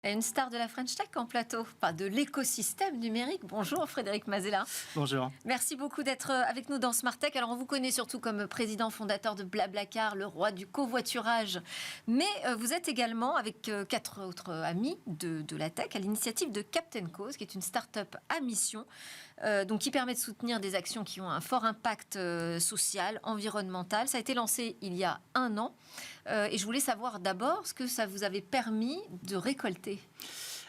Une star de la French Tech en plateau, pas de l'écosystème numérique. Bonjour Frédéric Mazella. Bonjour. Merci beaucoup d'être avec nous dans Smart Tech. Alors on vous connaît surtout comme président fondateur de Blablacar, le roi du covoiturage. Mais vous êtes également avec 4 autres amis de la tech à l'initiative de Captain Cause, qui est une start-up à mission, donc qui permet de soutenir des actions qui ont un fort impact social, environnemental. Ça a été lancé il y a 1 an. Et je voulais savoir d'abord ce que ça vous avait permis de récolter.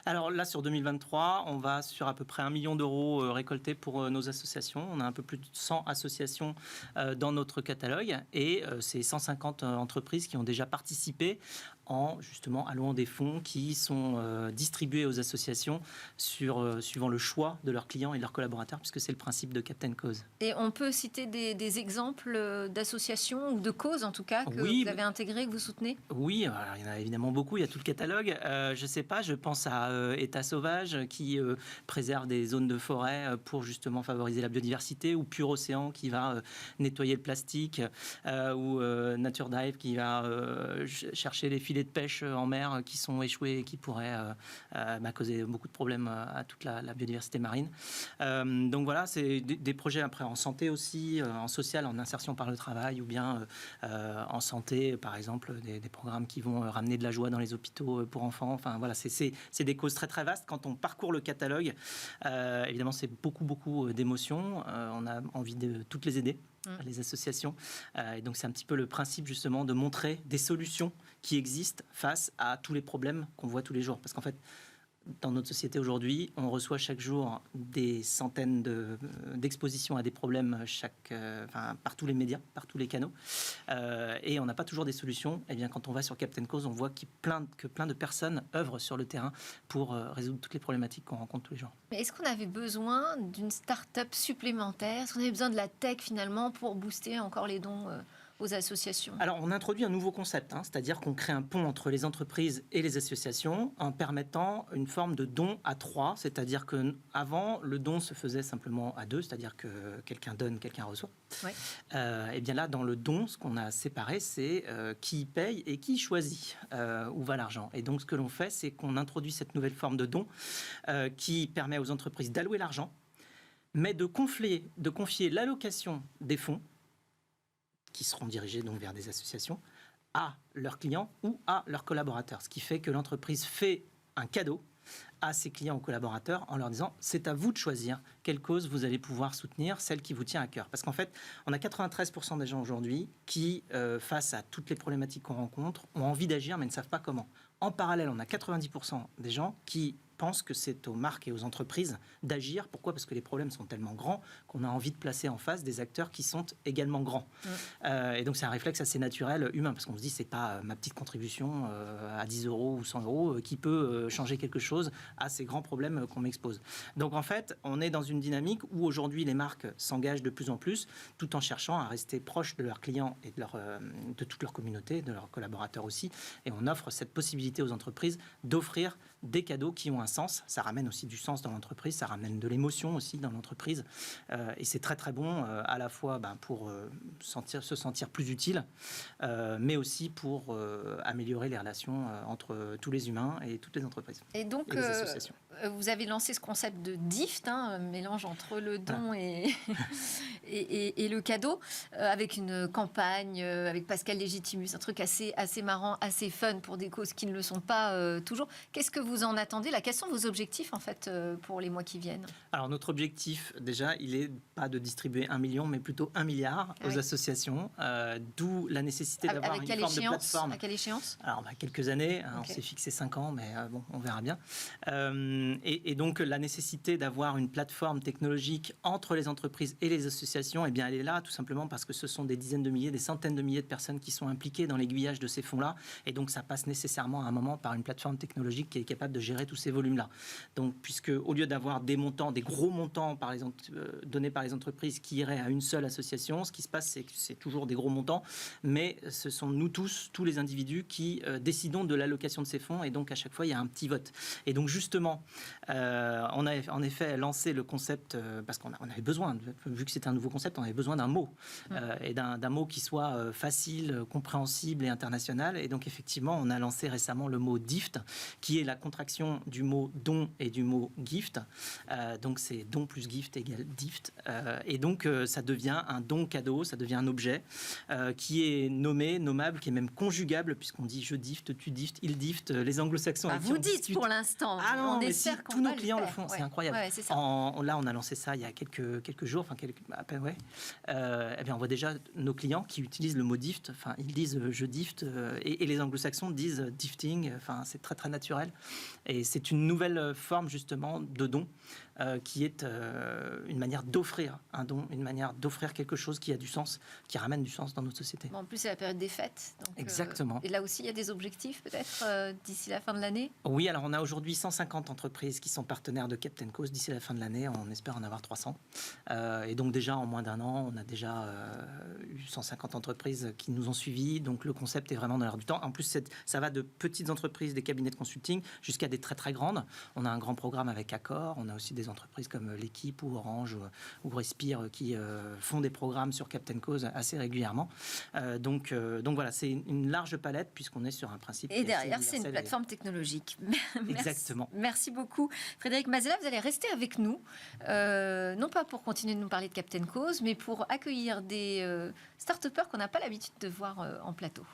Alors là, sur 2023, on va sur à peu près 1 million d'euros récoltés pour nos associations. On a un peu plus de 100 associations dans notre catalogue et c'est 150 entreprises qui ont déjà participé en justement allouant des fonds qui sont distribués aux associations suivant le choix de leurs clients et de leurs collaborateurs, puisque c'est le principe de Captain Cause. Et on peut citer des exemples d'associations ou de causes en tout cas que oui, vous avez intégrées, que vous soutenez? Oui, alors, il y en a évidemment beaucoup, il y a tout le catalogue. Je sais pas, je pense à État Sauvage qui préserve des zones de forêt pour justement favoriser la biodiversité, ou Pure Océan qui va nettoyer le plastique, ou Nature Dive qui va chercher les filets de pêche en mer qui sont échoués et qui pourraient causer beaucoup de problèmes à toute la biodiversité marine. Donc voilà, c'est des projets après en santé aussi, en social, en insertion par le travail, ou bien en santé, par exemple, des programmes qui vont ramener de la joie dans les hôpitaux pour enfants. Enfin voilà, c'est des causes très très vastes. Quand on parcourt le catalogue, évidemment, c'est beaucoup d'émotions. On a envie de toutes les aider, les associations. Et donc c'est un petit peu le principe justement de montrer des solutions qui existent face à tous les problèmes qu'on voit tous les jours. Parce qu'en fait, dans notre société aujourd'hui, on reçoit chaque jour des centaines d'expositions à des problèmes par tous les médias, par tous les canaux. Et on n'a pas toujours des solutions. Et bien, quand on va sur Captain Cause, on voit que plein de personnes œuvrent sur le terrain pour résoudre toutes les problématiques qu'on rencontre tous les jours. Mais est-ce qu'on avait besoin d'une start-up supplémentaire? Est-ce qu'on avait besoin de la tech finalement pour booster encore les dons aux associations? Alors, on introduit un nouveau concept, c'est-à-dire qu'on crée un pont entre les entreprises et les associations en permettant une forme de don à 3, c'est-à-dire qu'avant, le don se faisait simplement à 2, c'est-à-dire que quelqu'un donne, quelqu'un reçoit. Ouais. Et bien là, dans le don, ce qu'on a séparé, c'est qui paye et qui choisit où va l'argent. Et donc, ce que l'on fait, c'est qu'on introduit cette nouvelle forme de don qui permet aux entreprises d'allouer l'argent, mais de confier l'allocation des fonds qui seront dirigés donc vers des associations, à leurs clients ou à leurs collaborateurs. Ce qui fait que l'entreprise fait un cadeau à ses clients ou collaborateurs en leur disant c'est à vous de choisir quelle cause vous allez pouvoir soutenir, celle qui vous tient à cœur. Parce qu'en fait, on a 93% des gens aujourd'hui qui, face à toutes les problématiques qu'on rencontre, ont envie d'agir mais ne savent pas comment. En parallèle, on a 90% des gens qui pensent que c'est aux marques et aux entreprises d'agir. Pourquoi ? Parce que les problèmes sont tellement grands qu'on a envie de placer en face des acteurs qui sont également grands. Et donc c'est un réflexe assez naturel, humain, parce qu'on se dit c'est pas ma petite contribution à 10 euros ou 100 euros qui peut changer quelque chose à ces grands problèmes qu'on m'expose. Donc en fait, on est dans une dynamique où aujourd'hui les marques s'engagent de plus en plus, tout en cherchant à rester proches de leurs clients et de toute leur communauté, de leurs collaborateurs aussi. Et on offre cette possibilité aux entreprises d'offrir des cadeaux qui ont un sens. Ça ramène aussi du sens dans l'entreprise, ça ramène de l'émotion aussi dans l'entreprise. Et c'est très très bon à la fois pour se sentir plus utile, mais aussi pour améliorer les relations entre tous les humains et toutes les entreprises. Et donc, les associations. Vous avez lancé ce concept de DIFT, un mélange entre le don et le cadeau, avec une campagne, avec Pascal Légitimus, un truc assez marrant, assez fun pour des causes qui ne le sont pas toujours. Qu'est-ce que vous en attendez là? Quels sont vos objectifs en fait pour les mois qui viennent? Alors notre objectif déjà, il est pas de distribuer 1 million, mais plutôt 1 milliard aux associations, d'où la nécessité d'avoir une forme de plateforme. À quelle échéance? Alors quelques années, on s'est fixé 5 ans, mais bon, on verra bien. Et donc la nécessité d'avoir une plateforme technologique entre les entreprises et les associations, eh bien elle est là tout simplement parce que ce sont des dizaines de milliers, des centaines de milliers de personnes qui sont impliquées dans l'aiguillage de ces fonds-là, et donc ça passe nécessairement à un moment par une plateforme technologique qui est capable de gérer tous ces volumes. volume-là. Donc, puisque au lieu d'avoir des montants, des gros montants donnés par les entreprises qui iraient à une seule association, ce qui se passe, c'est que c'est toujours des gros montants, mais ce sont nous tous les individus qui décidons de l'allocation de ces fonds, et donc à chaque fois, il y a un petit vote. Et donc, justement, on a en effet lancé le concept, parce qu'on avait besoin, vu que c'était un nouveau concept, on avait besoin d'un mot, et d'un mot qui soit facile, compréhensible et international. Et donc, effectivement, on a lancé récemment le mot DIFT, qui est la contraction du mot don et du mot gift. Donc, c'est don plus gift égale DIFT. Et donc, ça devient un don cadeau, ça devient un objet qui est nommable, qui est même conjugable, puisqu'on dit je DIFT, tu DIFT, il DIFT. Les anglo-saxons... Vous dites pour l'instant. Ah non, on mais espère si, qu'on tous nos va clients le faire. font, c'est incroyable. Ouais, c'est ça. Là, on a lancé ça il y a quelques jours, à peine, ouais. Eh bien, on voit déjà nos clients qui utilisent le mot DIFT, enfin, ils disent je DIFT, et les anglo-saxons disent DIFTing, enfin, c'est très très naturel. Et c'est une nouvelle forme justement de don qui est une manière d'offrir un don, une manière d'offrir quelque chose qui a du sens, qui ramène du sens dans notre société. Bon, en plus, c'est la période des fêtes. Donc, exactement. Et là aussi, il y a des objectifs peut-être d'ici la fin de l'année? Oui, alors on a aujourd'hui 150 entreprises qui sont partenaires de Captain Cause. D'ici la fin de l'année, on espère en avoir 300. Et donc déjà, en moins d'un an, on a déjà eu 150 entreprises qui nous ont suivis. Donc le concept est vraiment dans l'air du temps. En plus, ça va de petites entreprises, des cabinets de consulting, jusqu'à des très très grandes. On a un grand programme avec Accor. On a aussi des entreprises comme l'Équipe ou Orange ou Respire qui font des programmes sur Captain Cause assez régulièrement. Donc voilà, c'est une large palette puisqu'on est sur un principe. Et derrière, c'est une plateforme technologique. Exactement. Merci beaucoup. Frédéric Mazella, vous allez rester avec nous, non pas pour continuer de nous parler de Captain Cause, mais pour accueillir des start-upers qu'on n'a pas l'habitude de voir en plateau.